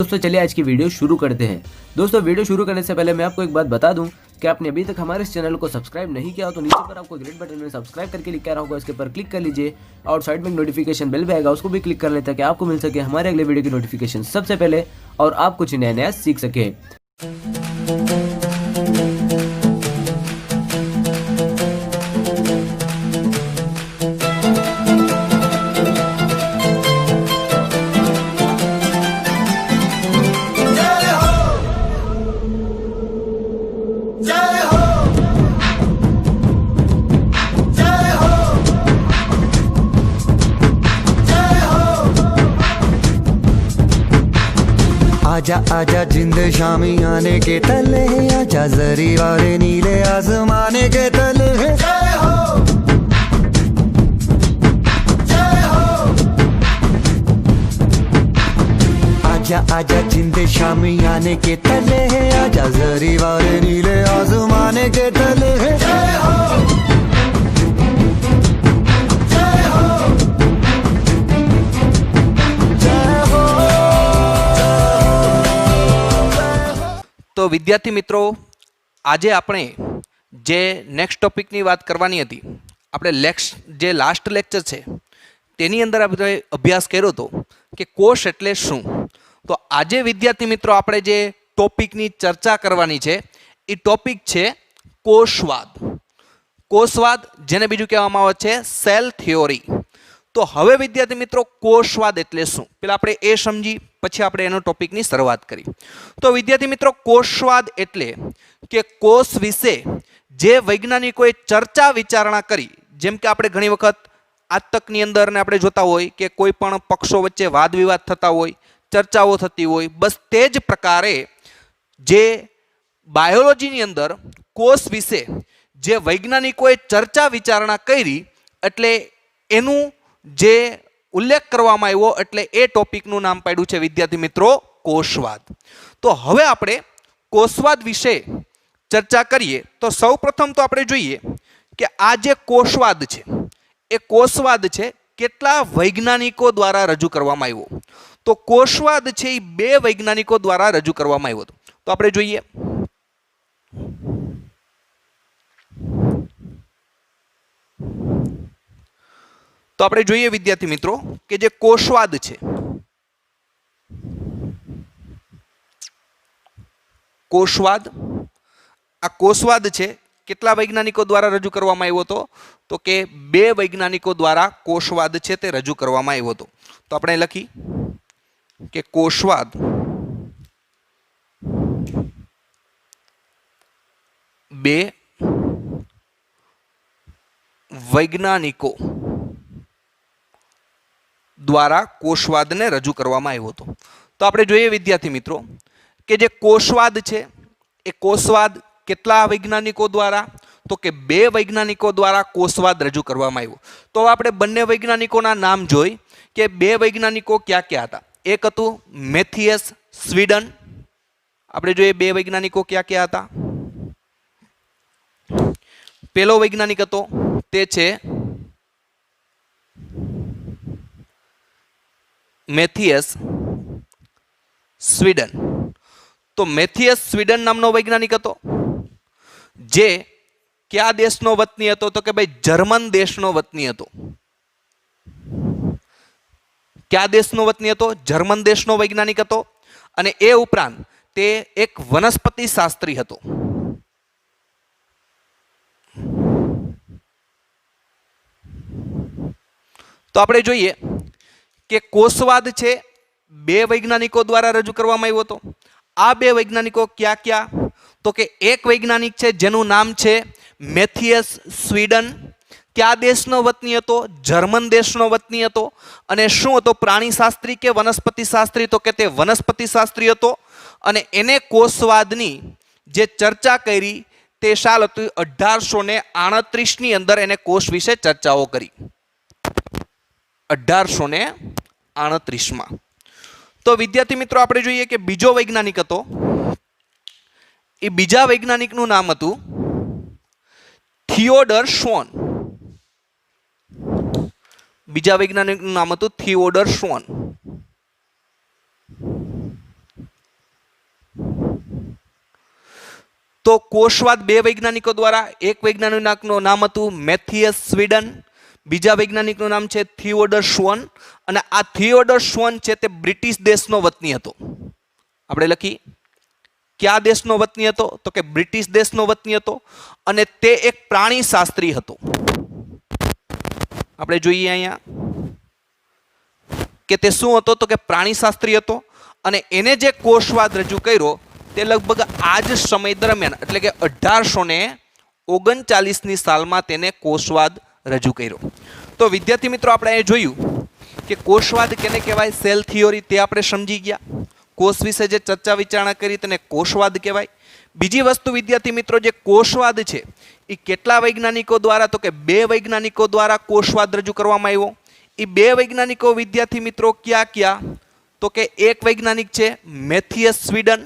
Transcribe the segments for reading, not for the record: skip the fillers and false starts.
दोस्तों चलिए आज की वीडियो शुरू करते हैं। दोस्तों वीडियो शुरू करने से पहले मैं आपको एक बात बता दूं कि आपने अभी तक हमारे इस चैनल को सब्सक्राइब नहीं किया हो तो नीचे पर आपको ग्रीन बटन में सब्सक्राइब करके लिखा रहा होगा, इसके ऊपर क्लिक कर लीजिए और साइड में नोटिफिकेशन बेल भी आएगा, उसको भी क्लिक कर लें ताकि आपको मिल सके हमारे अगले वीडियो की नोटिफिकेशन सबसे पहले और आप कुछ नया नया सीख सके। आजा आजा जिंद शामी आने के तले, आजा जरी वाले नीले आसमाने के तले। जय हो जय हो। आजा आजा जिंद शामी आने के तले, आजा जरी वाले नीले आसमाने के तले। जय हो तो विद्यार्थी मित्रों, आज आपणे जे नेक्स्ट टॉपिकनी बात करवानी हती, आपणे जे लास्ट लेक्चर है तेनी अंदर आपणे अभ्यास कर्यो तो कि कोष एटले शुं। तो आज विद्यार्थी मित्रों आपणे जे टॉपिकनी चर्चा करवानी छे ए टॉपिक छे कोषवाद। कोषवाद जेने बीजुं कहेवामां आवे छे सेल थ्योरी। तो हवे विद्यार्थी मित्रों कोषवाद एटले शुं पेला आपणे ए समजी पछी आपणे एनो टॉपिकनी शरूआत करी। तो विद्यार्थी मित्रों कोषवाद एटले के कोष विશે जे वैज्ञानिकोए चर्चा विचारणा करी, जेम के आपणे घणी वखत आज तकनी अंदर ने आपणे जोता होय के कोई पण पक्षो वच्चे वाद विवाद थता होय, चर्चाओ थती होय, बस ते ज प्रकारे जे बायोलॉजीनी अंदर कोष विશે जे वैज्ञानिकोए चर्चा विचारणा करी एटले एनुं जे उल्लेख करवामां आव्यो एटले ए टॉपिकनुं नाम पाड्युं छे विद्यार्थी मित्रों कोषवाद। तो हवे आपणे कोषवाद विषे चर्चा करीए तो सौ प्रथम तो आपणे जोईए के आ जे कोषवाद छे ए कोषवाद छे केटला वैज्ञानिको द्वारा रजू करवामां आव्यो। तो कोषवाद छे ए बे वैज्ञानिको द्वारा रजू करवामां आव्यो। तो आपणे जोईए तो आपणे जोईए विद्यार्थी मित्रों के जे कोषवाद छे, कोषवाद आ कोषवाद छे केटला वैज्ञानिको द्वारा रजू करवामां आव्यो हतो तो के बे वैज्ञानिको द्वारा कोषवाद छे ते रजू करवामां आव्यो हतो। तो आपणे लखी के कोषवाद बे वैज्ञानिको द्वारा कोषवाद ने रजू करवामां आव्यो हतो। तो आपणे जोईए विद्यार्थी मित्रों के जे कोषवाद छे ए कोषवाद केटला वैज्ञानिको द्वारा तो के बे वैज्ञानिको द्वारा कोषवाद रजू करवामां आव्यो। तो आपणे बंने वैज्ञानिकोना नाम जोई के बे वैज्ञानिको क्या क्या हता। एक हतुं मैथियस स्वीडन। आपणे जोईए बे वैज्ञानिको क्या क्या हता। पेलो वैज्ञानिक हतो ते छे मैथियस स्वीडन। तो मैथियस स्वीडन नामनो वैज्ञानिक हतो जे क्या देशनो वतनी हतो तो के भाई जर्मन देशनो वतनी हतो। क्या देशनो वतनी हतो? जर्मन देशनो वैज्ञानिक हतो अने ए उपरांत ते एक वनस्पति शास्त्री हतो। तो आपणे जोईए के कोषवाद छे बे वैज्ञानिको द्वारा रजू करवामां आव्यो हतो। आ बे वैज्ञानिको क्या क्या तो के एक वैज्ञानिक छे जेनुं नाम छे मैथियस स्वीडन। क्या देशनो वतनी हतो? जर्मन देशनो वतनी हतो। अने शुं हतो? प्राणीशास्त्री के वनस्पति शास्त्री? तो के ते वनस्पति शास्त्री हतो अने एने कोषवादनी जे चर्चा करी ते साल हतुं 1838 ની અંદર एने कोष विશે चर्चाओ करी। 1838 में। तो विद्यार्थी मित्रों आपणे जोईए के बीजो वैज्ञानिक हतो ए बीजा वैज्ञानिकनुं नाम हतुं थियोडर श्वान। बीजा वैज्ञानिकनुं नाम हतुं थियोडर श्वान। તો કોષવાદ બે વૈજ્ઞાનિકો દ્વારા, એક વૈજ્ઞાનિકનું નામ હતું મેથિયસ સ્વીડન, બીજા વૈજ્ઞાનિકનું નામ છે થિયોડર શ્વોન, અને આ થિયોડર શ્વોન છે તે બ્રિટિશ દેશનો વતની હતો. આપણે લખી કયા દેશનો વતની હતો? તો કે બ્રિટિશ દેશનો વતની હતો, અને તે એક પ્રાણી શાસ્ત્રી હતો. આપણે જોઈએ અહીંયા કે તે શું હતો? તો કે પ્રાણી શાસ્ત્રી હતો, અને એને જે કોષવાદ રજૂ કર્યો તે લગભગ આ જ સમય દરમિયાન એટલે કે 1839ની સાલમાં તેને કોષવાદ રજૂ કર્યો. તો વિદ્યાર્થી મિત્રો આપણે અહીં જોયું કે કોષવાદ કેને કહેવાય, સેલ થિયોરી, તે આપણે સમજી ગયા. કોષ વિશે જે ચર્ચા વિચારણા કરી તેને કોષવાદ કહેવાય. બીજી વસ્તુ વિદ્યાર્થી મિત્રો, જે કોષવાદ છે એ કેટલા વૈજ્ઞાનિકો દ્વારા? તો કે બે વૈજ્ઞાનિકો દ્વારા કોષવાદ રજૂ કરવામાં આવ્યો. એ બે વૈજ્ઞાનિકો વિદ્યાર્થી મિત્રો ક્યાં ક્યાં? તો કે એક વૈજ્ઞાનિક છે મેથિયસ સ્વીડન,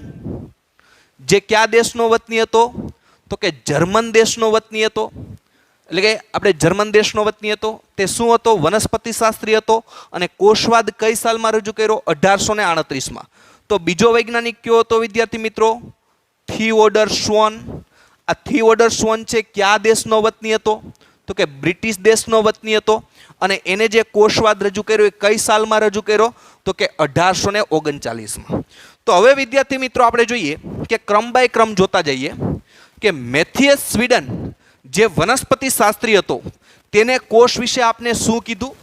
જે કયા દેશનો વતની હતો? તો કે જર્મન દેશનો વતની હતો. એટલે કે આપણે જર્મન દેશનો વતની હતો. તે શું હતો? વનસ્પતિ શાસ્ત્રી હતો, અને કોષવાદ કઈ સાલમાં રજૂ કર્યો? 1838માં. તો બીજો વૈજ્ઞાનિક કયો હતો વિદ્યાર્થી મિત્રો? થિયોડર શ્વોન. આ થિયોડર શ્વોન છે કયા દેશનો વતની હતો? તો કે બ્રિટિશ દેશનો વતની હતો, અને એને જે કોષવાદ રજૂ કર્યો એ કઈ સાલમાં રજૂ કર્યો? તો કે 1839માં. તો હવે વિદ્યાર્થી મિત્રો આપણે જોઈએ કે ક્રમ બાય ક્રમ જોતા જઈએ કે મેથિયસ સ્વીડન જે વનસ્પતિ શાસ્ત્રી હતો તેને કોષ વિશે આપને શું કીધું,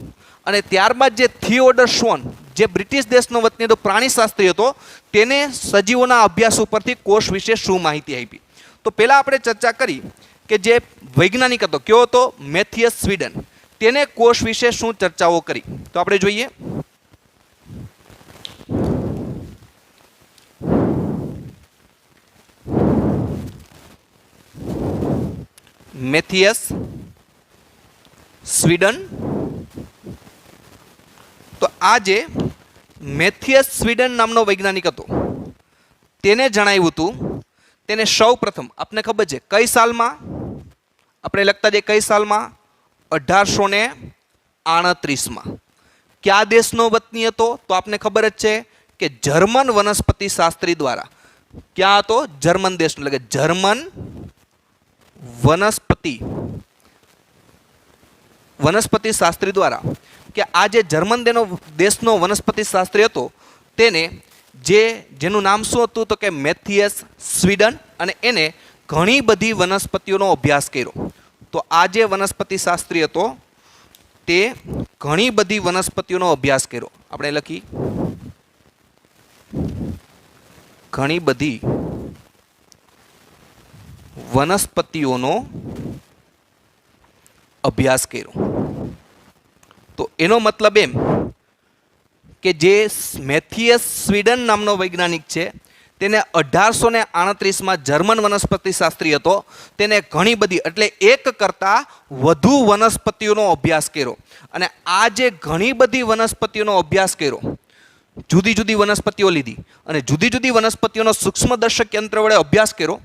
અને ત્યારબાદ જે થિયોડર શ્વોન જે બ્રિટિશ દેશનો વતની હતો, પ્રાણી શાસ્ત્રી હતો, તેને સજીવોના અભ્યાસ ઉપરથી કોષ વિશે શું માહિતી આપી. તો પહેલા આપણે ચર્ચા કરી કે જે વૈજ્ઞાનિક હતો કયો હતો? મેથિયસ સ્વીડન. તેને કોષ વિશે શું ચર્ચાઓ કરી? તો આપણે જોઈએ. મેથિયસ સ્વીડન. તો આ જે મેથિયસ સ્વીડન નામનો વૈજ્ઞાનિક હતો તેને જણાવ્યું હતું, તેને સૌ પ્રથમ આપને ખબર છે કઈ સાલમાં? આપણે લખતા જઈએ કઈ સાલમાં? 1838માં. કયા દેશનો વતની હતો? તો આપને ખબર જ છે કે જર્મન વનસ્પતિ શાસ્ત્રી દ્વારા. ક્યાં હતો? જર્મન દેશનો, એટલે કે જર્મન વનસ્પતિ શાસ્ત્રી દ્વારા. કે આ જે જર્મન દેશનો વનસ્પતિ શાસ્ત્રી હતો તેને જેનું નામ શું હતું? તો કે મેથિયસ સ્વીડન, અને એને ઘણી બધી વનસ્પતિઓનો અભ્યાસ કર્યો. તો આ જે વનસ્પતિ શાસ્ત્રી હતો તે ઘણી બધી વનસ્પતિઓનો અભ્યાસ કર્યો. આપણે લખી ઘણી બધી વનસ્પતિઓનો અભ્યાસ કર્યો. તો એનો મતલબ એમ કે જે મેથિયસ સ્વીડન નામનો વૈજ્ઞાનિક છે તેને 1838માં જર્મન વનસ્પતિ શાસ્ત્રી હતો, તેને ઘણી બધી એટલે એક કરતાં વધુ વનસ્પતિઓનો અભ્યાસ કર્યો. અને આ જે ઘણી બધી વનસ્પતિઓનો અભ્યાસ કર્યો, જુદી જુદી વનસ્પતિઓ લીધી અને જુદી જુદી વનસ્પતિઓનો સૂક્ષ્મદર્શક યંત્ર વડે અભ્યાસ કર્યો.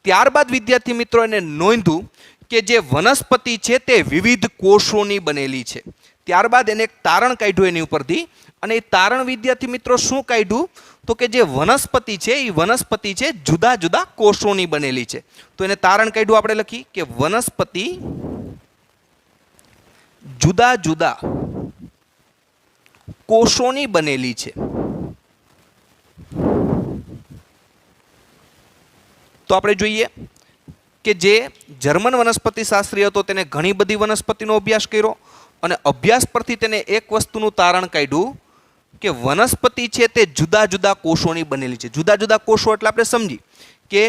ત્યારબાદ વિદ્યાર્થી મિત્રો એને નોંધ્યું કે જે વનસ્પતિ છે તે વિવિધ કોષોની બનેલી છે. ત્યારબાદ એને એક તારણ કાઢ્યું એની ઉપરથી, અને એ તારણ વિદ્યાર્થી મિત્રો શું કાઢ્યું? તો કે જે વનસ્પતિ છે એ વનસ્પતિ છે જુદા જુદા કોષોની બનેલી છે. તો એને તારણ કાઢ્યું. આપણે લખી કે વનસ્પતિ જુદા જુદા કોષોની બનેલી છે. તો આપણે જોઈએ કે જે જર્મન વનસ્પતિ શાસ્ત્રી હતો તેને ઘણી બધી વનસ્પતિનો અભ્યાસ કર્યો, અને અભ્યાસ પરથી તેને એક વસ્તુનું તારણ કાઢ્યું કે વનસ્પતિ છે તે જુદા જુદા કોષોની બનેલી છે. જુદા જુદા કોષો એટલે આપણે સમજી કે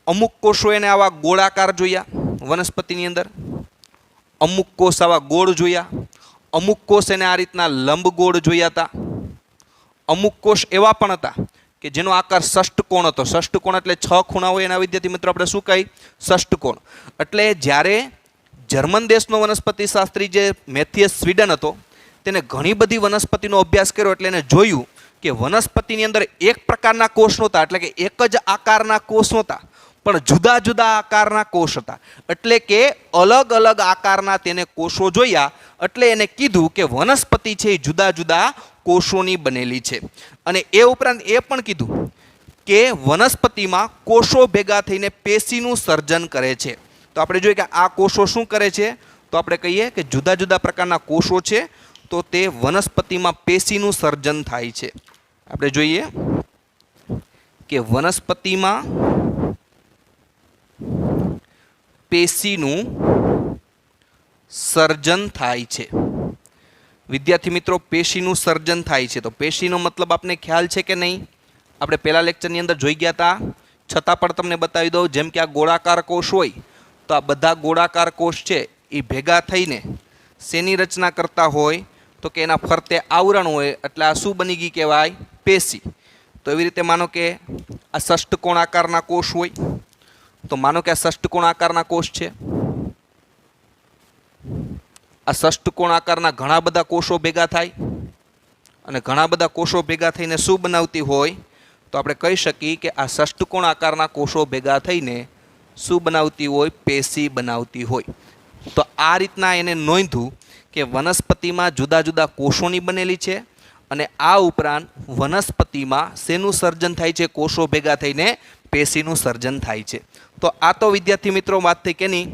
અમુક કોષો એને આવા ગોળાકાર જોયા વનસ્પતિની અંદર, અમુક કોષ આવા ગોળ જોયા, અમુક કોષ એને આ રીતના લંબગોળ જોયા હતા, અમુક કોષ એવા પણ હતા કે જેનો આકાર ષષ્ઠકોણ હતો. ષષ્ઠકોણ એટલે 6 ખૂણા હોય એના વિદ્યાર્થી મિત્રો આપણે શું કહીએ? ષષ્ઠકોણ. એટલે જ્યારે જર્મન દેશનો વનસ્પતિ શાસ્ત્રી જે મેથિયસ સ્વીડન હતો તેને ઘણી બધી વનસ્પતિનો અભ્યાસ કર્યો, એટલે એને જોયું કે વનસ્પતિની અંદર એક પ્રકારના કોષ નહોતા, એટલે કે એક જ આકારના કોષ નહોતા, પણ જુદા જુદા આકારના કોષ હતા. એટલે કે અલગ અલગ આકારના તેને કોષો જોયા, એટલે એને કીધું કે વનસ્પતિ છે એ જુદા જુદા કોષોની બનેલી છે. અને એ ઉપરાંત એ પણ કીધું કે વનસ્પતિમાં કોષો ભેગા થઈને પેશીનું સર્જન કરે છે. તો આપણે જોઈએ કે આ કોષો શું કરે છે, તો આપણે કહીએ કે જુદા જુદા પ્રકારના કોષો છે, તો તે વનસ્પતિમાં પેશીનું સર્જન થાય છે. આપણે જોઈએ કે વનસ્પતિમાં પેશીનું સર્જન થાય છે. વિદ્યાર્થી મિત્રો, પેશીનું સર્જન થાય છે, તો પેશીનો મતલબ આપને ખ્યાલ છે કે નહીં? આપણે પહેલા લેક્ચરની અંદર જોઈ ગયા હતા, છતાં પણ તમને બતાવી દઉં. જેમ કે આ ગોળાકાર કોષ હોય, તો આ બધા ગોળાકાર કોષ છે એ ભેગા થઈને શેની રચના કરતા હોય, તો કે એના ફરતે આવરણ હોય, એટલે આ શું બની ગઈ કહેવાય? પેશી. તો એવી રીતે માનો કે આ ષષ્ઠકોણ આકારના કોષ હોય, તો માનો કે આ ષષ્ઠકોણ આકારના કોષ છે. આ ષષ્ઠકોણ આકારના ઘણા બધા કોષો ભેગા થાય, અને ઘણા બધા કોષો ભેગા થઈને શું બનાવતી હોય, તો આપણે કહી શકીએ કે આ ષષ્ઠકોણ આકારના કોષો ભેગા થઈને શું બનાવતી હોય? પેશી બનાવતી હોય. તો આ રીતના એને નોંધ્યું કે વનસ્પતિમાં જુદા જુદા કોષોની બનેલી છે, અને આ ઉપરાંત વનસ્પતિમાં શેનું સર્જન થાય છે? કોષો ભેગા થઈને પેશીનું સર્જન થાય છે. તો આ તો વિદ્યાર્થી મિત્રો વાત થઈ કેની?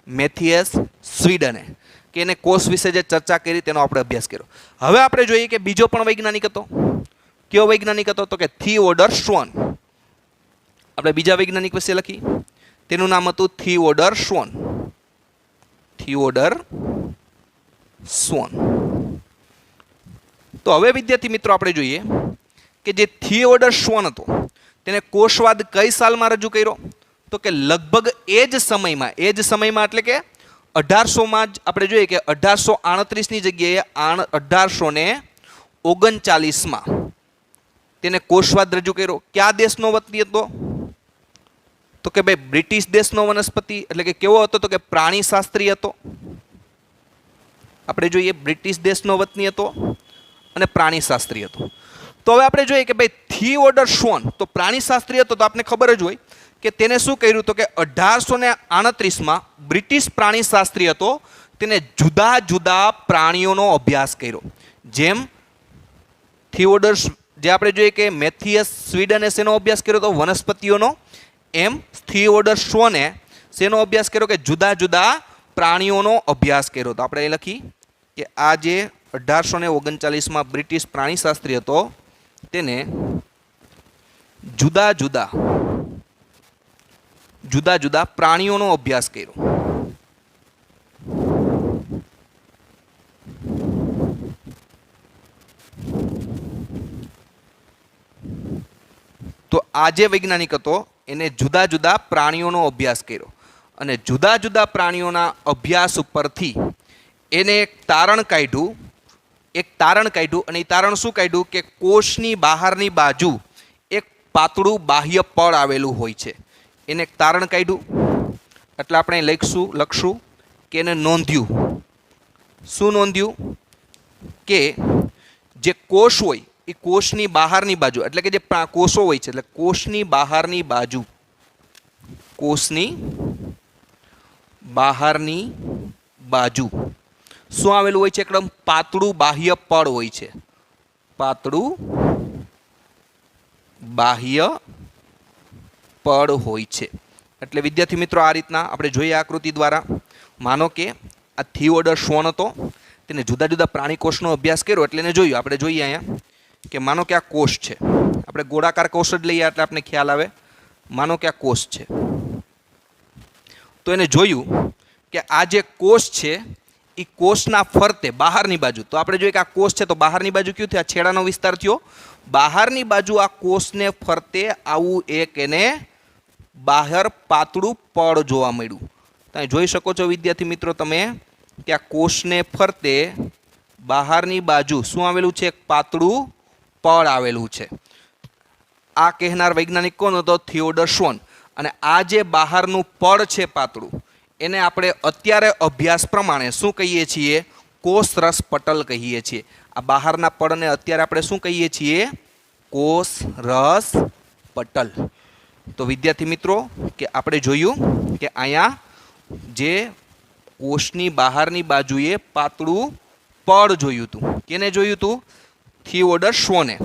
મેથિયસ સ્વીડને, કે એને કોષ વિશે જે ચર્ચા કરી તેનો આપણે અભ્યાસ કર્યો. હવે આપણે જોઈએ કે બીજો પણ વૈજ્ઞાનિક હતો. કયો વૈજ્ઞાનિક હતો? તો કે થિયોડર શ્વોન. આપણે બીજા વૈજ્ઞાનિક વિશે લખી, તેનું નામ હતું થિયોડર શ્વોન. થિયોડર શ્વોન. તો હવે વિદ્યાર્થી મિત્રો આપણે જોઈએ કે જે થિયોડર શ્વોન હતો તેને કોષવાદ કઈ સાલમાં રજૂ કર્યો? તો કે લગભગ એ જ સમયમાં એટલે કે 1800માં જ આપણે જોઈએ કે 1838ની જગ્યાએ 1839માં તેને કોષવાદ રજૂ કર્યો. કયા દેશનો વતની હતો? તો કે ભાઈ બ્રિટિશ દેશનો વનસ્પતિ એટલે કે કેવો હતો? તો કે પ્રાણીશાસ્ત્રી હતો. આપણે જોઈએ બ્રિટિશ દેશનો વતની હતો અને પ્રાણીશાસ્ત્રી હતો. તો હવે આપણે જોઈએ કે ભાઈ થિયોડર શ્વોન તો પ્રાણીશાસ્ત્રી હતો, તો આપને ખબર જ હોય કે તેને શું કર્યું? તો કે 1838માં બ્રિટિશ પ્રાણીશાસ્ત્રી હતો, તેને જુદા જુદા પ્રાણીઓનો અભ્યાસ કર્યો. જેમ થિયોડર જે આપણે જોઈએ કે મેથિયસ સ્વીડને શેનો અભ્યાસ કર્યો તો? વનસ્પતિઓનો. એમ થિયોડર શ્વોને શેનો અભ્યાસ કર્યો? કે જુદા જુદા પ્રાણીઓનો અભ્યાસ કર્યો. તો આપણે એ લખી કે આ જે 1839માં બ્રિટિશ પ્રાણીશાસ્ત્રી હતો તેને જુદા જુદા પ્રાણીઓનો અભ્યાસ કર્યો. તો આ જે વૈજ્ઞાનિક હતો એને જુદા જુદા પ્રાણીઓનો અભ્યાસ કર્યો, અને જુદા જુદા પ્રાણીઓના અભ્યાસ ઉપરથી એને એક તારણ કાઢ્યું. અને એ તારણ શું કાઢ્યું? કે કોષની બહારની બાજુ એક પાતળું બાહ્ય પડ આવેલું હોય છે. એને એક તારણ કાઢ્યું, એટલે આપણે લખશું કે એને નોંધ્યું. શું નોંધ્યું? કે જે કોષ હોય એ કોષની બહારની બાજુ એટલે કે જે કોષો હોય છે એટલે કોષની બહારની બાજુ શું આવેલું હોય છે? એકદમ પાતળું બાહ્ય પડ હોય છે. પાતળું બાહ્ય પડ હોય છે. એટલે વિદ્યાર્થી મિત્રો આ રીતના આપણે જોઈએ આકૃતિ દ્વારા. માનો કે આ થિયોડર શ્વોન હતો, તેને જુદા જુદા પ્રાણી કોષનો અભ્યાસ કર્યો એટલે એને જોયું. આપણે જોઈએ અહીંયા કે માનો કે આ કોષ છે, આપણે ગોળાકાર કોષ જ લઈએ એટલે આપણે ખ્યાલ આવે. માનો કે આ કોષ છે, તો એને જોયું કે આ જે કોષ છે એ કોષના ફરતે બહારની બાજુ, તો આપણે જોઈએ કે આ કોષ છે તો બહારની બાજુ કયું થયું? આ છેડાનો વિસ્તાર થયો. બહારની બાજુ આ કોષને ફરતે આવું એક એને બહાર પાતળું પડ જોવા મળ્યું. તમે જોઈ શકો છો વિદ્યાર્થી મિત્રો તમે કે આ કોષને ફરતે બહારની બાજુ શું આવેલું છે? એક પાતળું પડ આવેલું છે. આ કહેનાર વૈજ્ઞાનિક કોણ હતો? થિયોડર શ્વોન. અને આ જે બહારનું પડ છે પાતળું, એને આપણે અત્યારે અભ્યાસ પ્રમાણે શું કહીએ છીએ? કોષ રસ પટલ કહીએ છીએ. આ બહારના પડને અત્યારે આપણે શું કહીએ છીએ? કોષ રસ પટલ. તો વિદ્યાર્થી મિત્રો કે આપણે જોયું કે અહીંયા જે કોષની બહારની બાજુએ પાતળું પડ જોયું હતું. કેને જોયું હતું? થિયોડર શ્વોને.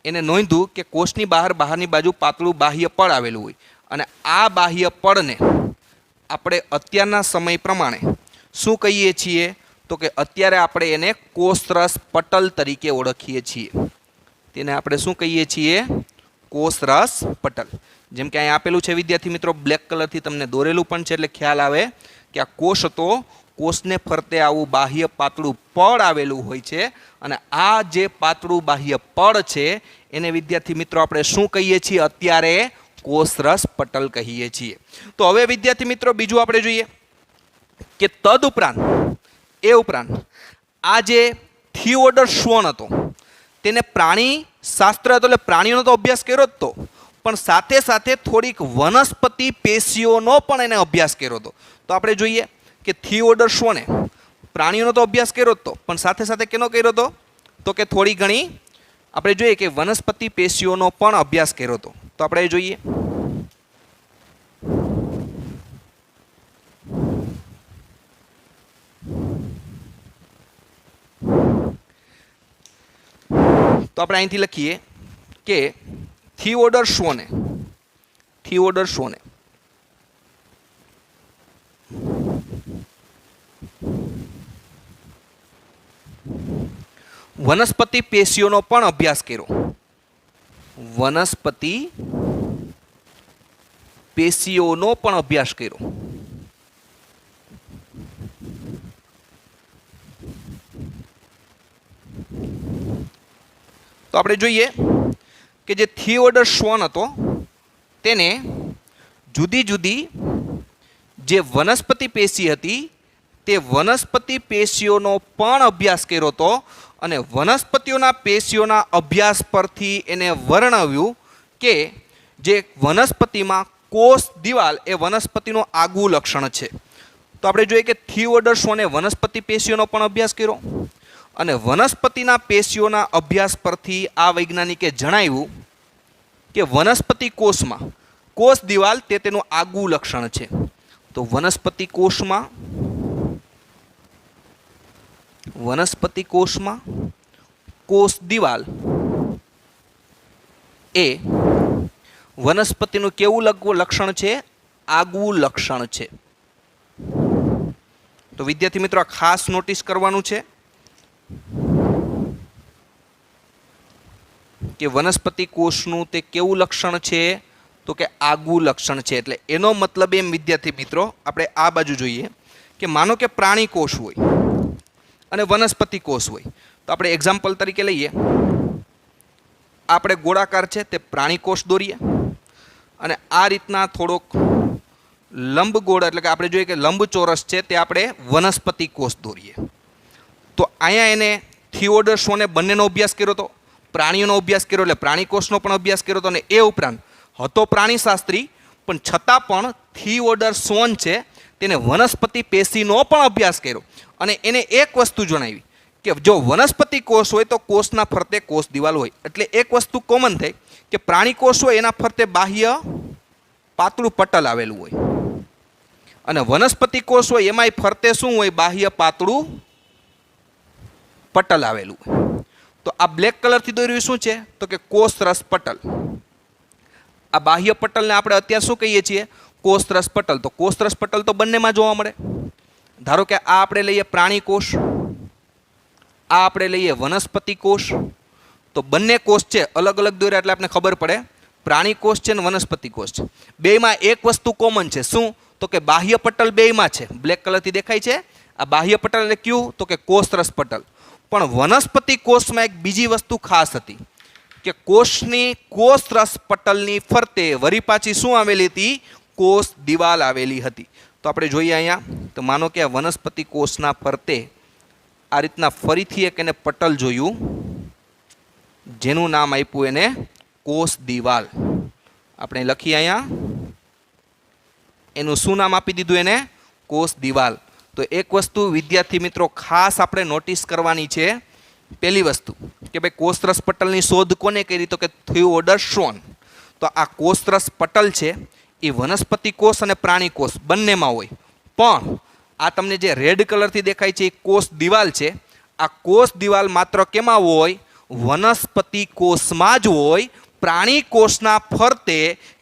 એને નોંધ્યું કે કોષની બહારની બાજુ પાતળું બાહ્ય પડ આવેલું હોય અને આ બાહ્ય પડને આપણે અત્યારના સમય પ્રમાણે શું કહીએ છીએ તો કે અત્યારે આપણે એને કોષરસ પટલ તરીકે ઓળખીએ છીએ. તેને આપણે શું કહીએ છીએ? કોષરસ પટલ. જેમ કે અહીં આપેલું છે વિદ્યાર્થી મિત્રો, બ્લેક કલરથી તમને દોરેલું પણ છે એટલે ખ્યાલ આવે કે આ કોષ હતો. કોષને ફરતે આવું બાહ્ય પાતળું પડ આવેલું હોય છે અને આ જે પાતળું બાહ્ય પડ છે એને વિદ્યાર્થી મિત્રો આપણે શું કહીએ છીએ? અત્યારે કોષરસ પટલ કહીએ છીએ. તો હવે વિદ્યાર્થી મિત્રો બીજું આપણે જોઈએ કે તદુપરાંત આ જે થિયોડર શ્વોન હતો તેને પ્રાણી શાસ્ત્ર હતો એટલે પ્રાણીઓનો તો અભ્યાસ કર્યો જ તો, પણ સાથે સાથે થોડીક વનસ્પતિ પેશીઓનો પણ એને અભ્યાસ કર્યો હતો. તો આપણે જોઈએ કે થિયોડર શ્વોને પ્રાણીઓનો તો અભ્યાસ કર્યો જ તો, પણ સાથે સાથે કેનો કર્યો હતો તો કે થોડી ઘણી આપણે જોઈએ કે વનસ્પતિ પેશીઓનો પણ અભ્યાસ કર્યો હતો. તો આપણે જોઈએ તો આપણે અહીંથી લખીએ કે થિયોડર શ્વોને વનસ્પતિ પેશીઓનો પણ અભ્યાસ કર્યો. વનસ્પતિ પેશીઓનો પણ અભ્યાસ કર્યો. તો આપણે જોઈએ કે જે થિયોડર શ્વોન હતો તેને જુદી જુદી જે વનસ્પતિ પેશી હતી તે વનસ્પતિ પેશીઓનો પણ અભ્યાસ કર્યો હતો અને વનસ્પતિઓના પેશીઓના અભ્યાસ પરથી એને વર્ણવ્યું કે જે વનસ્પતિમાં કોષ દિવાલ એ વનસ્પતિનું આગવું લક્ષણ છે. તો આપણે જોઈએ કે થિયોડર શ્વોને વનસ્પતિ પેશીઓનો પણ અભ્યાસ કર્યો અને વનસ્પતિના પેશીઓના અભ્યાસ પરથી આ વૈજ્ઞાનિકે જણાવ્યું કે વનસ્પતિ કોષમાં કોષ દિવાલ તે તેનું આગવું લક્ષણ છે. તો વનસ્પતિ કોષમાં કોષ દિવાલ એ વનસ્પતિનું કેવું લક્ષણ છે? આગવું લક્ષણ છે. તો વિદ્યાર્થી મિત્રો આ ખાસ નોટિસ કરવાનું છે કે વનસ્પતિ કોષનું તે કેવું લક્ષણ છે? તો કે આગવું લક્ષણ છે. એટલે એનો મતલબ એમ વિદ્યાર્થી મિત્રો આપણે આ બાજુ જોઈએ કે માનો કે પ્રાણી કોષ હોય અને વનસ્પતિ કોષ હોય. તો આપણે એક્ઝામ્પલ તરીકે લઈએ, આપણે ગોળાકાર છે તે પ્રાણી કોષ દોરીએ અને આ રીતના થોડોક લંબગોળ એટલે કે આપણે જોઈએ કે લંબચોરસ છે તે આપણે વનસ્પતિ કોષ દોરીએ. તો અહીંયા એને થિયોડર શ્વોને બંનેનો અભ્યાસ કર્યો હતો, પ્રાણીઓનો અભ્યાસ કર્યો એટલે પ્રાણી કોષનો પણ અભ્યાસ કર્યો હતો અને એ ઉપરાંત હતો પ્રાણીશાસ્ત્રી પણ છતાં પણ થિયોડર શ્વોન છે તેને વનસ્પતિ પેશીનો પણ અભ્યાસ કર્યો અને એને એક વસ્તુ જણાવી કે જો વનસ્પતિ કોષ હોય તો કોષના ફરતે કોષ દિવાલ હોય. એટલે એક વસ્તુ કોમન થઈ કે પ્રાણી કોષ હોય એના ફરતે બાહ્ય પાતળું પટલ આવેલું હોય અને વનસ્પતિ કોષ હોય એમાંય ફરતે શું હોય? બાહ્ય પાતળું પટલ આવેલું હોય. તો આ બ્લેક કલરથી દોર્યું શું છે? તો કે કોષરસ પટલ. આ બાહ્ય પટલને આપણે અત્યારે શું કહીએ છીએ? કોષરસ પટલ. તો કોષરસ પટલ તો બંનેમાં જોવા મળે. ધારો કે આ આપણે લઈએ પ્રાણી કોષ, આ આપણે લઈએ વનસ્પતિ કોષ. તો બંને કોષ છે અલગ અલગ દોર્યા એટલે આપણે ખબર પડે પ્રાણી કોષ છે અને વનસ્પતિ કોષ છે. બેયમાં એક વસ્તુ કોમન છે. શું? તો કે બાહ્ય પટલ બેયમાં છે. બ્લેક કલરથી દેખાય છે આ બાહ્ય પટલ એટલે કયું? તો કે કોષરસ પટલ. પણ વનસ્પતિ કોષમાં એક બીજી વસ્તુ ખાસ હતી કે કોષની કોષરસ પટલની ફરતે વરી પાછી શું આવેલી હતી? કોષ દિવાલ આવેલી હતી. તો આપણે જોઈએ અહીંયા તો માનો કે આ વનસ્પતિ કોષના ફરતે આ રીતના ફરીથી એક એને પટલ જોયું જેનું નામ આપ્યું એને કોષ દિવાલ. આપણે લખીએ અહીંયા એનું શું નામ આપી દીધું? એને કોષ દિવાલ. તો એક વસ્તુ વિદ્યાર્થી મિત્રો ખાસ આપણે નોટિસ કરવાની છે. પહેલી વસ્તુ કે ભાઈ કોષરસ પટલની શોધ કોને કરી? તો કે થિયોડર શ્વોન. તો આ કોષરસ પટલ છે એ વનસ્પતિ કોષ અને પ્રાણી કોષ બંનેમાં હોય, પણ આ તમને જે રેડ કલરથી દેખાય છે એ કોષ દિવાલ છે. આ કોષ દિવાલ માત્ર કેમાં હોય? વનસ્પતિ કોષમાં જ હોય, પ્રાણી કોષના ફરતે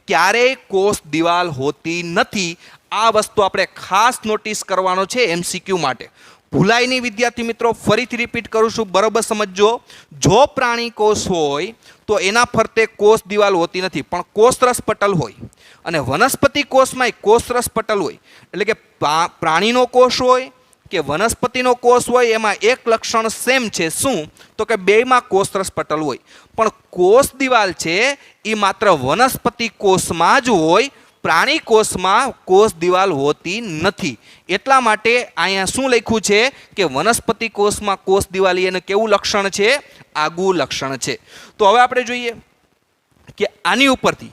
ક્યારેય કોષ દિવાલ હોતી નથી. આ વસ્તુ આપણે ખાસ નોટિસ કરવાનો છે MCQ માટે. ભૂલાય નહીં વિદ્યાર્થી મિત્રો, ફરીથી રિપીટ કરું છું, બરોબર સમજજો. જો પ્રાણી કોષ હોય તો એના ફરતે કોષ દિવાલ હોતી નથી, પણ કોષરસ પટલ હોય. અને વનસ્પતિ કોષમાં કોષરસ પટલ હોય. એટલે કે પ્રાણીનો કોષ હોય કે વનસ્પતિનો કોષ હોય, એમાં એક લક્ષણ સેમ છે. શું? તો કે બેયમાં કોષરસ પટલ હોય. પણ કોષ દિવાલ છે એ માત્ર વનસ્પતિ કોષમાં જ હોય, પ્રાણી કોષમાં કોષ દિવાલ હોતી નથી. એટલા માટે અહીંયા શું લખ્યું છે કે વનસ્પતિ કોષમાં કોષ દિવાલ એને કેવું લક્ષણ છે? આગવું લક્ષણ છે. તો હવે આપણે જોઈએ કે આની ઉપરથી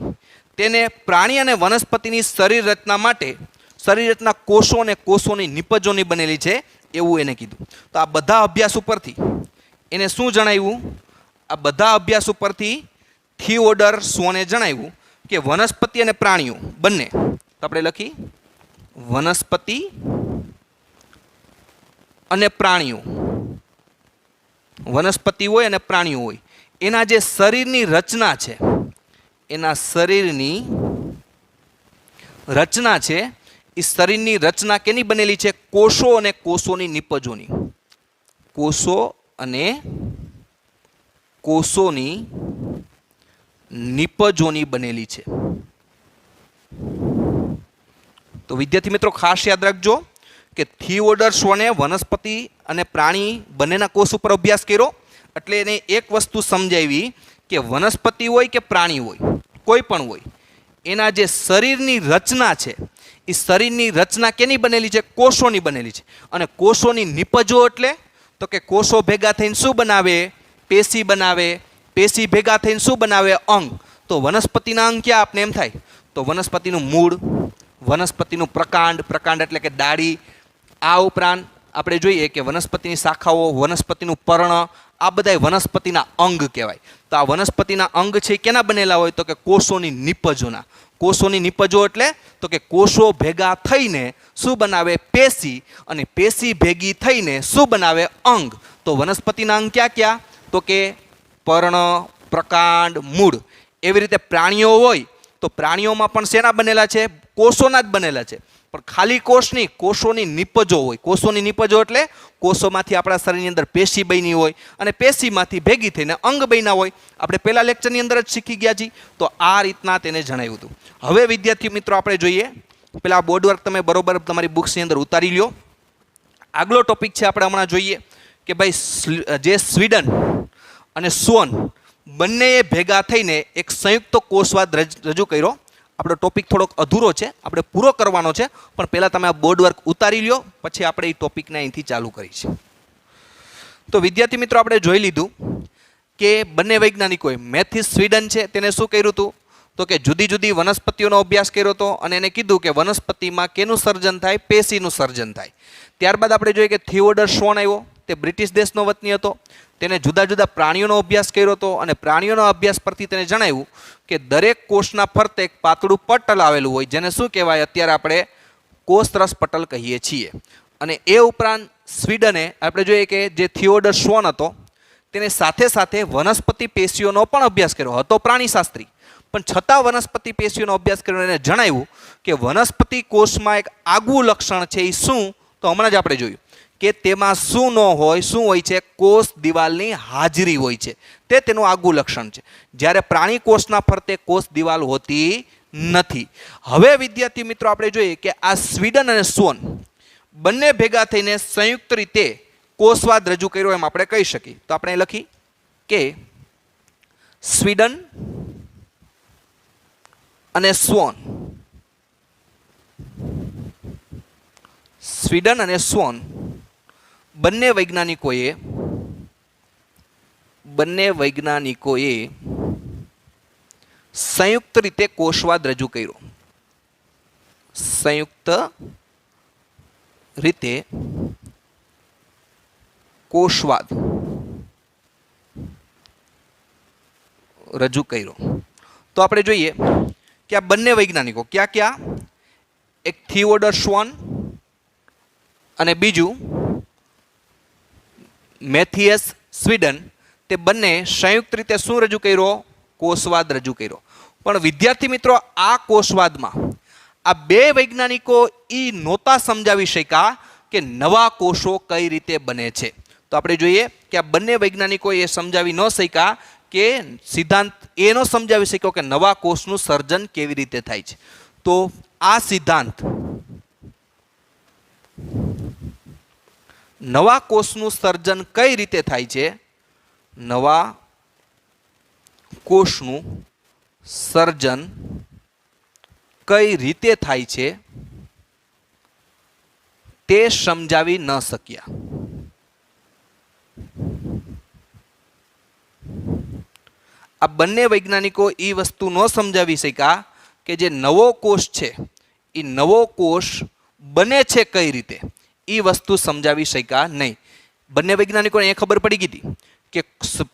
તેને પ્રાણી અને વનસ્પતિની શરીર રચના માટે શરીર રચના કોષો અને કોષોની નિપજોની બનેલી છે એવું એને કીધું. તો આ બધા અભ્યાસ ઉપરથી એને શું જણાવ્યું? આ બધા અભ્યાસ ઉપરથી થિયોડર સ્વોને જણાવ્યું કે વનસ્પતિ અને પ્રાણીઓ બંને, તો આપણે લખી વનસ્પતિ અને પ્રાણીઓ, વનસ્પતિ હોય અને પ્રાણીઓ હોય, એના જે શરીરની રચના છે, એના શરીરની રચના છે, એ શરીરની રચના કેની બનેલી છે? કોષો અને કોષોની નિપજોની. કોષો અને કોષોની નિપજોની બનેલી છે. તો વિદ્યાર્થી મિત્રો ખાસ યાદ રાખજો કે થિયોડર સ્વોને વનસ્પતિ અને પ્રાણી બંનેના કોષ ઉપર અભ્યાસ કર્યો, એટલે એને એક વસ્તુ સમજાવી કે વનસ્પતિ હોય કે પ્રાણી હોય, કોઈ પણ હોય, એના જે શરીરની રચના છે એ શરીરની રચના કેની બનેલી છે? કોષોની બનેલી છે. અને કોષોની નિપજો એટલે તો કે કોષો ભેગા થઈને શું બનાવે? પેશી બનાવે. પેશી ભેગા થઈને શું બનાવે? અંગ. તો વનસ્પતિના અંગ ક્યાં આપને એમ થાય? તો વનસ્પતિનું મૂળ, વનસ્પતિનું પ્રકાંડ, પ્રકાંડ એટલે કે ડાળી. આ ઉપરાંત આપણે જોઈએ કે વનસ્પતિની શાખાઓ, વનસ્પતિનું પર્ણ, આ બધાય વનસ્પતિના અંગ કહેવાય. તો આ વનસ્પતિના અંગ છે કેના બનેલા હોય? તો કે કોષોની નિપજોના. કોષોની નિપજો એટલે તો કે કોષો ભેગા થઈને શું બનાવે? પેશી. અને પેશી ભેગી થઈને શું બનાવે? અંગ. તો વનસ્પતિના અંગ ક્યાં ક્યાં? તો કે પર્ણ, પ્રકાંડ, મૂળ. એવી રીતે પ્રાણીઓ હોય તો પ્રાણીઓમાં પણ શેના બનેલા છે? કોષોના જ બનેલા છે. પણ ખાલી કોષ નહીં, કોષોની નિપજો હોય. કોષોની નિપજો એટલે કોષોમાંથી આપણા શરીરની અંદર પેશી બની હોય અને પેશીમાંથી ભેગી થઈને અંગ બન્યા હોય. આપણે પહેલા લેક્ચરની અંદર જ શીખી ગયા છીએ. તો આ રીતના તેને જણાવ્યું હતું. હવે વિદ્યાર્થી મિત્રો આપણે જોઈએ, પેલા બોર્ડ વર્ક તમે બરોબર તમારી બુક્સની અંદર ઉતારી લ્યો. આગલો ટોપિક છે આપણે હમણાં જોઈએ કે ભાઈ જે સ્વીડન અને સ્વોન બંનેએ ભેગા થઈને એક સંયુક્ત કોષવાદ રજૂ કર્યો. આપણો ટોપિક થોડોક અધૂરો છે, આપણે પૂરો કરવાનો છે, પણ પહેલાં તમે આ બોર્ડ વર્ક ઉતારી લ્યો, પછી આપણે એ ટોપિકને અહીંથી ચાલુ કરીશું. તો વિદ્યાર્થી મિત્રો આપણે જોઈ લીધું કે બંને વૈજ્ઞાનિકોએ મેથિસ સ્વીડન છે તેને શું કર્યું હતું? તો કે જુદી જુદી વનસ્પતિઓનો અભ્યાસ કર્યો હતો અને એને કીધું કે વનસ્પતિમાં કેનું સર્જન થાય? પેશીનું સર્જન થાય. ત્યારબાદ આપણે જોઈએ કે થિયોડર સ્વોન આવ્યો, તે બ્રિટિશ દેશનો વતની હતો. તેને જુદા જુદા પ્રાણીઓનો અભ્યાસ કર્યો હતો અને પ્રાણીઓના અભ્યાસ પરથી તેને જણાવ્યું કે દરેક કોષના ફરતે એક પાતળું પટલ આવેલું હોય, જેને શું કહેવાય? અત્યારે આપણે કોષરસ પટલ કહીએ છીએ. અને એ ઉપરાંત સ્વીડને આપણે જોઈએ કે જે થિયોડર સ્વોન હતો તેને સાથે સાથે વનસ્પતિ પેશીઓનો પણ અભ્યાસ કર્યો હતો. પ્રાણીશાસ્ત્રી, પણ છતાં વનસ્પતિ પેશીઓનો અભ્યાસ કર્યો એને જણાવ્યું કે વનસ્પતિ કોષમાં એક આગવું લક્ષણ છે. એ શું? તો હમણાં જ આપણે જોયું કે તેમાં શું ન હોય? શું હોય છે? કોષ દિવાલની હાજરી હોય છે. તે તેનું આગવું લક્ષણ છે. જ્યારે પ્રાણી કોષના ફરતે કોષ દિવાલ હોતી નથી. હવે વિદ્યાર્થી મિત્રો આપણે જોઈએ કે આ સ્વીડન અને સ્વોન બંને ભેગા થઈને સંયુક્ત રીતે કોષવાદ રજૂ કર્યો એમ આપણે કહી શકીએ. તો આપણે લખી કે સ્વીડન અને સ્વોન, સ્વીડન અને સ્વોન બંને વૈજ્ઞાનિકોએ સંયુક્ત રીતે કોષવાદ રજૂ કર્યો. સંયુક્ત રીતે કોષવાદ રજૂ કર્યો. તો આપણે જોઈએ કે આ બંને વૈજ્ઞાનિકો ક્યાં ક્યાં? એક થિયોડર સ્વોન અને બીજું મેથિયસ સ્વીડન. તે બંને સંયુક્ત રીતે શું રજૂ કર્યો? કોષવાદ રજૂ કર્યો. પણ વિદ્યાર્થી મિત્રો, આ કોષવાદમાં આ બે વૈજ્ઞાનિકો એ નહોતા સમજાવી શક્યા કે નવા કોષો કઈ રીતે બને છે. તો આપણે જોઈએ કે આ બંને વૈજ્ઞાનિકો એ સમજાવી ન શક્યા કે સિદ્ધાંત એ ન સમજાવી શક્યો કે નવા કોષનું સર્જન કેવી રીતે થાય છે. તો આ સિદ્ધાંત નવા કોષનું સર્જન કઈ રીતે થાય છે, નવા કોષનું સર્જન કઈ રીતે થાય છે તે સમજાવી ન શક્યા. આ બંને વૈજ્ઞાનિકો એ વસ્તુ ન સમજાવી શક્યા કે જે નવો કોષ છે એ નવો કોષ બને છે કઈ રીતે, એ વસ્તુ સમજાવી શક્યા નહીં. બંને વૈજ્ઞાનિકોને એ ખબર પડી ગઈ હતી કે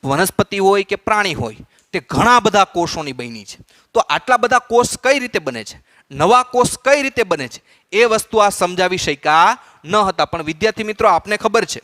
વનસ્પતિ હોય કે પ્રાણી હોય તે ઘણા બધા કોષોની બની છે. તો આટલા બધા કોષ કઈ રીતે બને છે, નવા કોષ કઈ રીતે બને છે, એ વસ્તુ આ સમજાવી શક્યા ન હતા. પણ વિદ્યાર્થી મિત્રો, આપને ખબર છે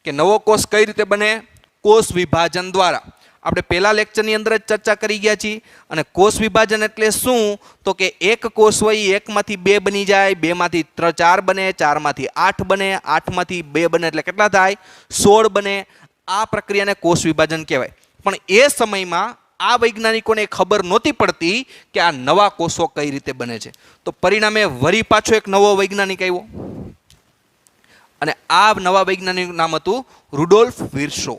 કે નવો કોષ કઈ રીતે બને? કોષ વિભાજન દ્વારા. આપણે પહેલા લેક્ચરની અંદર જ ચર્ચા કરી ગયા છીએ. અને કોષ વિભાજન એટલે શું? તો કે એક કોષ હોય એકમાંથી બે બની જાય, બેમાંથી 4 બને, 4માંથી 8 બને, 8માંથી 2 બને એટલે કેટલા થાય? 16 બને. આ પ્રક્રિયાને કોષ વિભાજન કહેવાય. પણ એ સમયમાં આ વૈજ્ઞાનિકોને ખબર નહોતી પડતી કે આ નવા કોષો કઈ રીતે બને છે. તો પરિણામે વળી પાછો એક નવો વૈજ્ઞાનિક આવ્યો અને આ નવા વૈજ્ઞાનિકનું નામ હતું રુડોલ્ફ વિર્સો.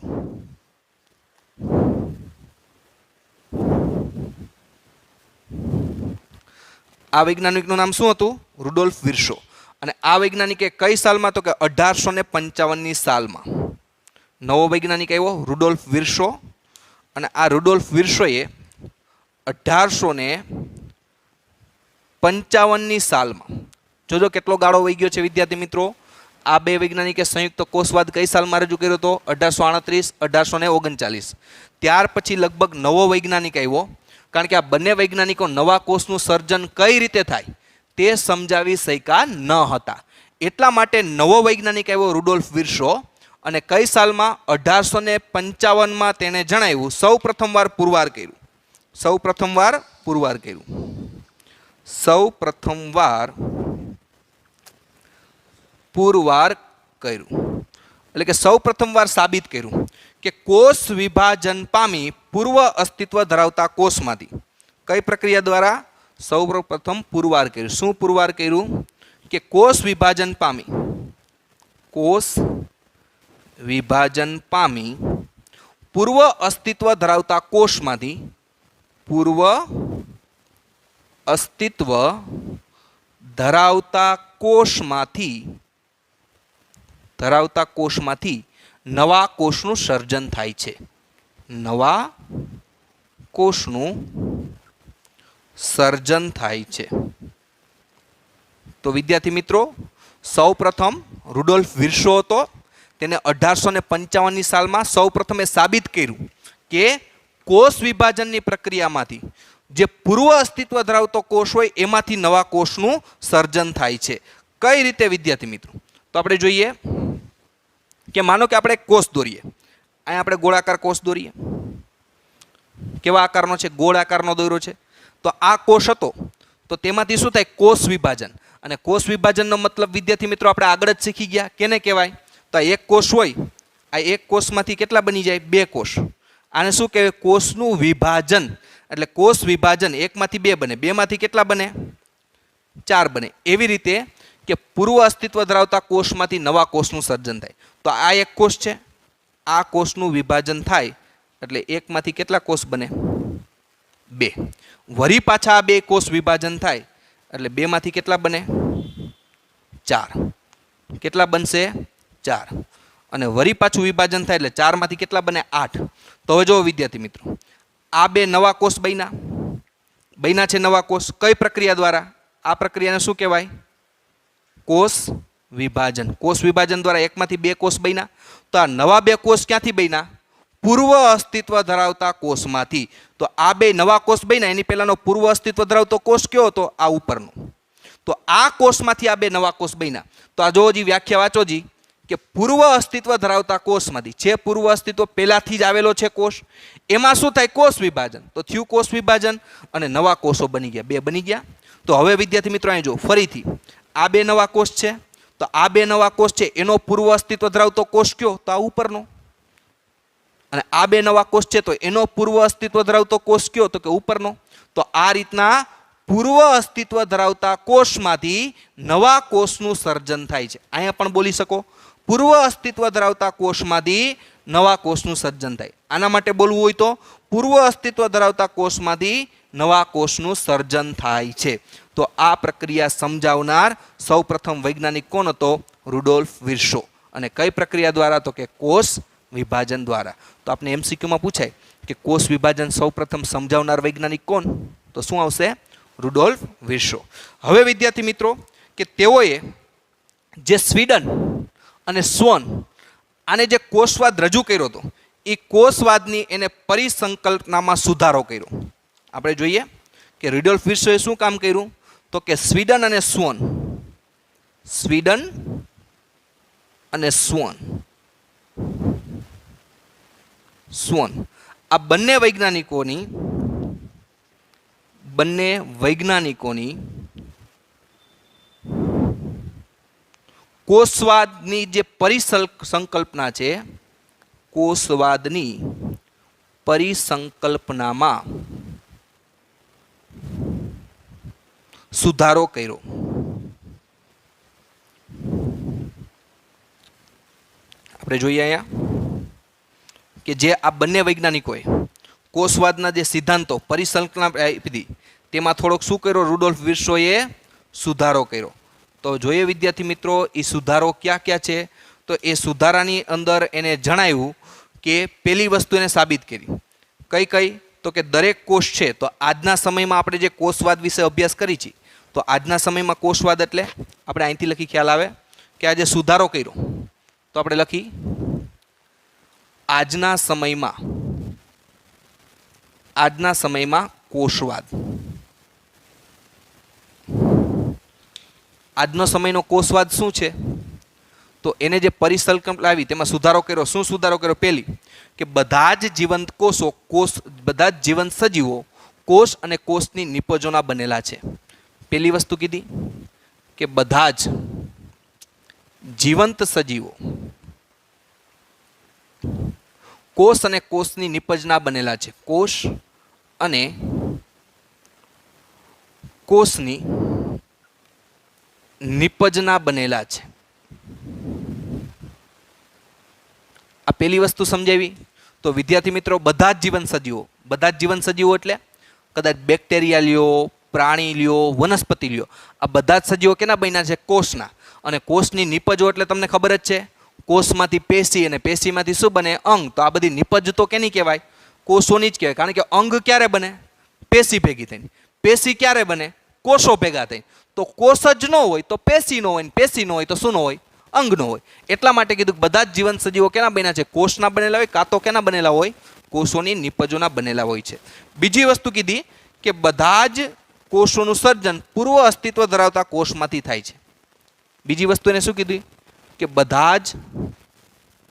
આ વૈજ્ઞાનિકનું નામ શું હતું? રુડોલ્ફ વિર્સો. અને આ વૈજ્ઞાનિકે કઈ સાલમાં? તો કે 1855ની સાલમાં નવો વૈજ્ઞાનિક આવ્યો રુડોલ્ફ વિર્સો. અને આ રુડોલ્ફ વિર્સોએ 1855ની સાલમાં, જોજો કેટલો ગાળો વહી ગયો છે વિદ્યાર્થી મિત્રો. આ બે વૈજ્ઞાનિકે સંયુક્ત કોષવાદ કઈ સાલમાં રજૂ કર્યો હતો? 1838, 1839. ત્યાર પછી લગભગ નવો વૈજ્ઞાનિક આવ્યો, કારણ કે આ બંને વૈજ્ઞાનિકો નવા કોષનું સર્જન કઈ રીતે થાય તે સમજાવી શક્યા ન હતા. એટલા માટે નવો વૈજ્ઞાનિક આવ્યો રુડોલ્ફ વિર્સો. અને કઈ સાલમાં? 1855માં તેણે જણાવ્યું, સૌ પ્રથમવાર પુરવાર કર્યું. સૌ પ્રથમવાર પુરવાર કર્યું. સૌ પ્રથમવાર પુરવાર કર્યું એટલે કે સૌ પ્રથમવાર સાબિત કર્યું કે કોષ વિભાજન પામી પૂર્વ અસ્તિત્વ ધરાવતા કોષમાંથી કઈ પ્રક્રિયા દ્વારા? સૌ પ્રથમ પુરવાર કર્યું. શું પુરવાર કર્યું? કે કોષ વિભાજન પામી, કોષ વિભાજન પામી પૂર્વ અસ્તિત્વ ધરાવતા કોષમાંથી, પૂર્વ અસ્તિત્વ ધરાવતા કોષમાંથી નવા કોષનું સર્જન થાય છે. નવા કોષનું સર્જન થાય છે. તો વિદ્યાર્થી મિત્રો, સૌ પ્રથમ રુડોલ્ફ વિર્સો હતો. તેને 1855ની સાલમાં સૌ પ્રથમે સાબિત કર્યું કે કોષ વિભાજનની પ્રક્રિયામાંથી જે પૂર્વ અસ્તિત્વ ધરાવતો કોષ હોય એમાંથી નવા કોષનું સર્જન થાય છે. કઈ રીતે વિદ્યાર્થી મિત્રો? તો આપણે જોઈએ કે માનો કે આપણે કોષ દોરીએ. અહીંયા આપણે ગોળાકાર કોષ દોરીએ. કેવા આકારનો છે? ગોળ આકારનો દોર્યો છે. તો આ કોષ હતો તો તેમાંથી શું થાય? કોષ વિભાજન. અને કોષ વિભાજનનો મતલબ વિદ્યાર્થી મિત્રો આપણે આગળ જ શીખી ગયા. કેને કહેવાય? તો આ એક કોષ હોય, આ એક કોષમાંથી કેટલા બની જાય? 2 કોષ. આને શું કહેવાય? કોષનું વિભાજન. એટલે કોષ વિભાજન, એકમાંથી 2 બને, 2માંથી કેટલા બને? 4 બને. એવી રીતે કે પૂર્વ અસ્તિત્વ ધરાવતા કોષમાંથી નવા કોષનું સર્જન થાય. તો આ એક કોષ છે, આ કોષનું વિભાજન થાય એટલે એકમાંથી કેટલા કોષ બને? 2. વળી પાછા આ 2 કોષ વિભાજન થાય એટલે 2માંથી કેટલા બને? 4. કેટલા બનશે? 4. અને વળી પાછું વિભાજન થાય એટલે 4માંથી કેટલા બને? 8. તો હવે જો વિદ્યાર્થી મિત્રો, આ 2 નવા કોષ બન્યા છે. નવા કોષ કઈ પ્રક્રિયા દ્વારા? આ પ્રક્રિયાને શું કહેવાય? કોષ વિભાજન. કોષ વિભાજન દ્વારા એકમાંથી 2 કોષ બન્યા. તો આ નવા 2 કોષ ક્યાંથી બન્યા? પૂર્વ અસ્તિત્વ ધરાવતા કોષમાંથી. તો આ 2 નવા કોષ બન્યા, એની પહેલાનો પૂર્વ અસ્તિત્વ ધરાવતો કોષ કયો હતો? આ ઉપરનો. તો આ કોષમાંથી આ 2 નવા કોષ બન્યા. તો આ જોજી વ્યાખ્યા વાંચોજી કે પૂર્વ અસ્તિત્વ ધરાવતા કોષમાંથી, જે પૂર્વ અસ્તિત્વ પહેલાથી જ આવેલો છે કોષ, એમાં શું થાય? કોષ વિભાજન. તો થયું કોષ વિભાજન અને નવા કોષો બની ગયા, 2 બની ગયા. તો હવે વિદ્યાર્થી મિત્રો અહીં જો ફરીથી આ 2 નવા કોષ છે. તો આ 2 નવા કોષ છે એનો પૂર્વ અસ્તિત્વ ધરાવતો કોષ કયો? તો આ ઉપરનો. અને આ 2 નવા કોષ છે તો એનો પૂર્વ અસ્તિત્વ ધરાવતો કોષ કયો? તો કે ઉપરનો. તો આ રીતના પૂર્વ અસ્તિત્વ ધરાવતા કોષમાંથી નવા કોષનું સર્જન થાય છે. અહીંયા પણ બોલી શકો, પૂર્વ અસ્તિત્વ ધરાવતા કોષમાંથી નવા કોષનું સર્જન થાય. આના માટે બોલવું હોય તો પૂર્વ અસ્તિત્વ ધરાવતા કોષમાંથી નવા કોષનું સર્જન થાય છે. તો આ પ્રક્રિયા સમજાવનાર સૌપ્રથમ વૈજ્ઞાનિક કોણ હતો? રુડોલ્ફ વિર્સો. અને કઈ પ્રક્રિયા દ્વારા? તો કે કોષ વિભાજન દ્વારા. તો આપણે MCQમાં પૂછાય કે કોષ વિભાજન સૌપ્રથમ સમજાવનાર વૈજ્ઞાનિક કોણ? તો શું આવશે? રુડોલ્ફ વિર્સો. હવે વિદ્યાર્થી મિત્રો કે તેઓએ જે સ્વીડન અને સ્વોન આને જે કોષવાદ રજૂ કર્યો હતો એ કોષવાદની એને પરિસંકલ્પનામાં સુધારો કર્યો. આપણે જોઈએ કે રુડોલ્ફ વિર્સોએ શું કામ કર્યું? તો કે સ્વીડન અને સ્વોન, સ્વીડન અને સ્વોન, સ્વોન આ બંને વૈજ્ઞાનિકોની કોષવાદની જે પરિસંકલ્પના છે, કોષવાદની પરિસંકલ્પનામાં સુધારો કર્યો. આપણે જોઈએ અહીંયા કે જે આ બંને વૈજ્ઞાનિકોએ કોષવાદના જે સિદ્ધાંતો પરિકલ્પના આપી તેમાં થોડોક શું કર્યો? રુડોલ્ફ વિર્સોએ સુધારો કર્યો. તો જોઈએ વિદ્યાર્થી મિત્રો એ સુધારો ક્યાં ક્યાં છે? તો એ સુધારાની અંદર એને જણાવ્યું કે પહેલી વસ્તુ એને સાબિત કરી. કઈ કઈ? તો કે દરેક કોષ છે, તો આજના સમયમાં આપણે જે કોષવાદ વિશે અભ્યાસ કરી છે, તો આજના સમયમાં કોષવાદ એટલે આપણે અહીંથી લખી ખ્યાલ આવે કે આજે સુધારો કર્યો. તો આપણે લખી આજના સમયમાં કોષવાદ. આજનો સમયનો કોષવાદ શું છે? તો એને જે પરિકલ્પના લાવી તેમાં સુધારો કર્યો. શું સુધારો કર્યો? પહેલી કે બધા જ જીવંત કોષો, બધા જ જીવંત સજીવો કોષ અને કોષની નિપજોના બનેલા છે. પહેલી વસ્તુ કીધી કે બધા જ જીવંત સજીવો કોષ અને કોષની નિપજના બનેલા છે. કોષ અને કોષની નિપજના બનેલા છે. આ પહેલી વસ્તુ સમજાવી. તો વિદ્યાર્થી મિત્રો બધા જ જીવન સજીવો એટલે કદાચ બેક્ટેરિયા લ્યો, પ્રાણી લ્યો, વનસ્પતિ લ્યો, આ બધા જ સજીવો કેના બન્યા છે? કોષના. અને કોષની નિપજો એટલે તમને ખબર જ છે, કોષમાંથી પેશી અને પેશીમાંથી શું બને? અંગ. તો આ બધી નિપજ તો કેની કહેવાય? કોષોની જ કહેવાય. કારણ કે અંગ ક્યારે બને? પેશી ભેગી થઈને. પેશી ક્યારે બને? કોષો ભેગા થઈને. તો કોષ જ ન હોય તો પેશી ન હોય, પેશી ન હોય તો શું ન હોય? અંગ ન હોય. એટલા માટે કીધું કે બધા જ જીવંત સજીવો કેના બન્યા છે? કોષના બનેલા હોય, કાં તો કેના બનેલા હોય? કોષોની નિપજોના બનેલા હોય છે. બીજી વસ્તુ કીધી કે બધા જ કોષોનું સર્જન પૂર્વ અસ્તિત્વ ધરાવતા કોષમાંથી થાય છે. બીજી વસ્તુ એને શું કીધી? કે બધા જ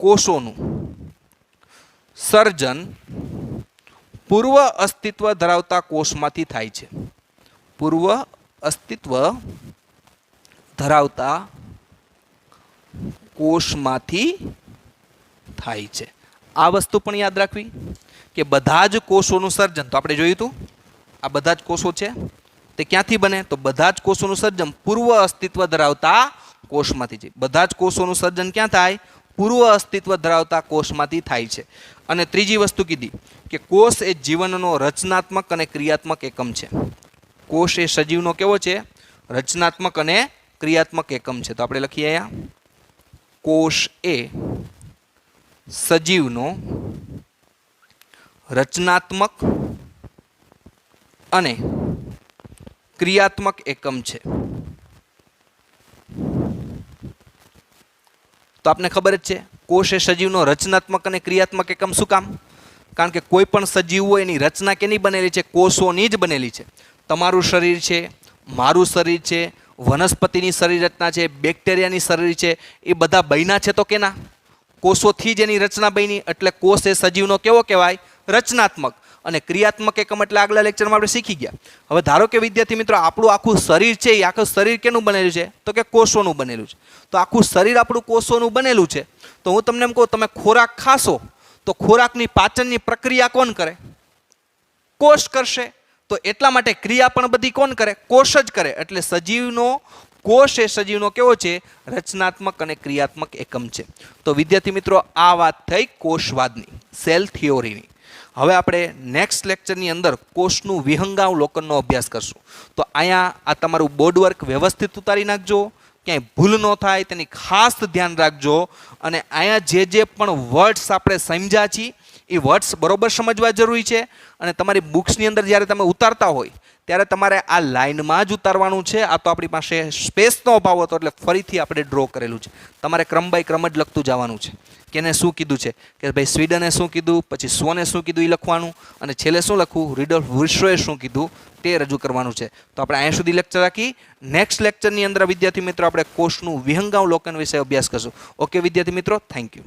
કોષોનું સર્જન પૂર્વ અસ્તિત્વ ધરાવતા કોષમાંથી થાય છે. પૂર્વ અસ્તિત્વ ધરાવતા કોષમાંથી થાય છે. આ વસ્તુ પણ યાદ રાખવી કે બધા જ કોષોનું સર્જન. તો આપણે જોયું હતું આ બધા જ કોષો છે તે ક્યાંથી બને? તો બધા જ કોષોનું સર્જન પૂર્વ અસ્તિત્વ ધરાવતા કોષમાંથી છે. બધા જ કોષોનું સર્જન ક્યાં થાય? પૂર્વ અસ્તિત્વ ધરાવતા કોષમાંથી થાય છે. અને ત્રીજી વસ્તુ કીધી કે કોષ એ જીવનનો રચનાત્મક અને ક્રિયાત્મક એકમ છે. કોષ એ સજીવનો કેવો છે? રચનાત્મક અને ક્રિયાત્મક એકમ છે. તો આપણે લખીએ અહીંયા કોષ એ સજીવનો રચનાત્મક અને ક્રિયાત્મક એકમ છે. તો આપને ખબર જ છે કોષ એ સજીવનો રચનાત્મક અને ક્રિયાત્મક એકમ. શું કામ? કારણ કે કોઈ પણ સજીવ હોય એની રચના કેની બનેલી છે? કોષોની જ બનેલી છે. તમારું શરીર છે, મારું શરીર છે, વનસ્પતિની શરીર રચના છે, બેક્ટેરિયાની શરીર છે, એ બધા બન્યા છે તો કેના? કોષોથી જ એની રચના બની. એટલે કોષ એ સજીવનો કેવો કહેવાય? રચનાત્મક. અને ક્રિયાત્મક એકમ એટલે આગલા લેક્ચરમાં આપણે શીખી ગયા. હવે ધારો કે વિદ્યાર્થી મિત્રો આપણું આખું શરીર છે એ આખું શરીર કેનું બનેલું છે? તો કે કોષોનું બનેલું છે. તો આખું શરીર આપણું કોષોનું બનેલું છે. તો હું તમને એમ કહું, તમે ખોરાક ખાશો તો ખોરાકની પાચનની પ્રક્રિયા કોણ કરે? કોષ કરશે. તો એટલા માટે ક્રિયા પણ બધી કોણ કરે? કોષ જ કરે. એટલે સજીવનો કોષ એ સજીવનો કેવો છે? રચનાત્મક અને ક્રિયાત્મક એકમ છે. તો વિદ્યાર્થી મિત્રો આ વાત થઈ કોષવાદની, સેલ થિયોરીની. હવે આપણે નેક્સ્ટ લેક્ચરની અંદર કોષનું વિહંગાવલોકનનો અભ્યાસ કરશું. તો અહીંયા આ તમારું બોર્ડ વર્ક વ્યવસ્થિત ઉતારી નાખજો, ક્યાંય ભૂલ ન થાય તેની ખાસ ધ્યાન રાખજો. અને અહીંયા જે પણ વર્ડ્સ આપણે સમજ્યા છીએ એ વર્ડ્સ બરોબર સમજવા જરૂરી છે. અને તમારી બુક્સની અંદર જ્યારે તમે ઉતારતા હોય ત્યારે તમારે આ લાઇનમાં જ ઉતારવાનું છે. આ તો આપણી પાસે સ્પેસનો અભાવ હતો એટલે ફરીથી આપણે ડ્રો કરેલું છે. તમારે ક્રમ બાય ક્રમ જ લખતું જવાનું છે. કેને શું કીધું છે, કે ભાઈ સ્વીડને શું કીધું, પછી સ્વને શું કીધું એ લખવાનું, અને છેલ્લે શું લખવું, રીડોલ્ફ વિર્સોએ શું કીધું તે રજૂ કરવાનું છે. તો આપણે અહીંયા સુધી લેક્ચર રાખી. નેક્સ્ટ લેક્ચરની અંદર વિદ્યાર્થી મિત્રો આપણે કોષનું વિહંગાવલોકન વિશે અભ્યાસ કરશું. ઓકે વિદ્યાર્થી મિત્રો, થેન્ક યુ.